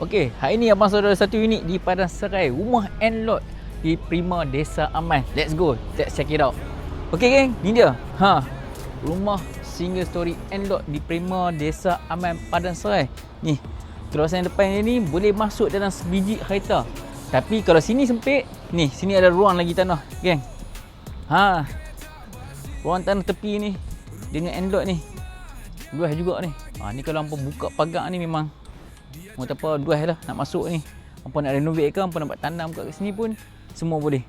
Okey, hari ni abang saudara satu unit di Padang Serai, rumah and lot di Prima Desa Aman. Let's go, let's check it out. Okey geng, ni dia. Rumah single story and lot di Prima Desa Aman Padang Serai. Ni, kawasan depan ni boleh masuk dalam sebiji kereta. Tapi kalau sini sempit, ni sini ada ruang lagi tanah, geng. Ruang tanah tepi ni dengan and lot ni. Luas juga ni. Ni kalau hampa buka pagar ni memang apa luas lah nak masuk ni. Hampa nak renovate ke, hampa nak buat tanam kat sini pun semua boleh.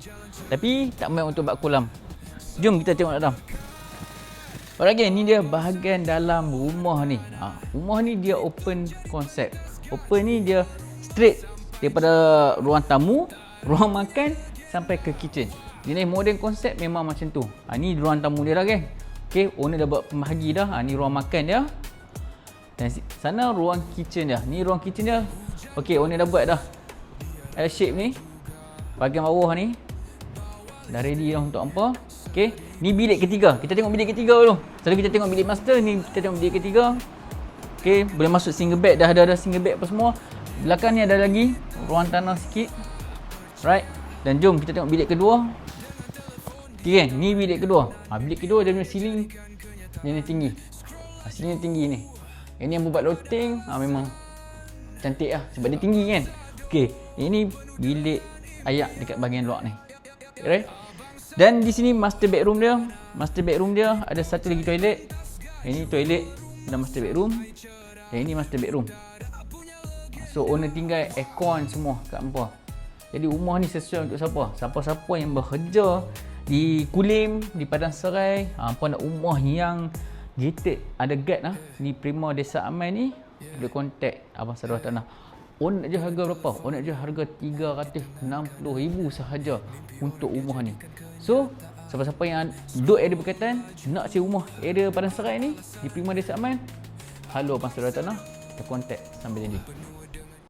Tapi tak main untuk buat kolam. Jom kita tengok dalam. Alright geng, ni dia bahagian dalam rumah ni. Rumah ni dia open concept. Open ni dia straight daripada ruang tamu, ruang makan sampai ke kitchen. Jenis modern concept memang macam tu. Ni ruang tamu dia lah geng. Okay, owner dah buat pembahagi dah. Ni ruang makan dia. Dan sana ruang kitchen dia. Ni ruang kitchen dia. Okey, owner dah buat dah L shape ni. Bahagian bawah ni dah ready dah untuk hampa. Okey, ni bilik ketiga. Kita tengok bilik ketiga dulu. Selalu kita tengok bilik master, ni kita tengok bilik ketiga. Okey, boleh masuk single bed, dah ada single bed apa semua. Belakang ni ada lagi ruang tanah sikit. Right. Dan jom kita tengok bilik kedua. Okey kan, ni bilik kedua. Bilik kedua dia punya ceiling dia tinggi. Ceiling tinggi ni. Ini yang buat loteng, memang cantik lah sebab dia tinggi kan. Okey, ini bilik ayak dekat bahagian luar ni. Right? Dan di sini master bedroom dia. Master bedroom dia ada satu lagi toilet. Ini toilet dan master bedroom. Dan ini master bedroom. So owner tinggal aircon semua kat hampa. Jadi rumah ni sesuai untuk siapa? Siapa-siapa yang bekerja di Kulim, di Padang Serai, hampa nak rumah yang gated, ada guard lah di Prima Desa Aman ni, boleh contact abang saudara tanah. On je harga berapa? On je harga 360,000 sahaja untuk rumah ni. So siapa-siapa yang duduk area berkaitan nak sewa rumah area Padang Serai ni di Prima Desa Aman, halo abang saudara tanah, kita contact sambil janji.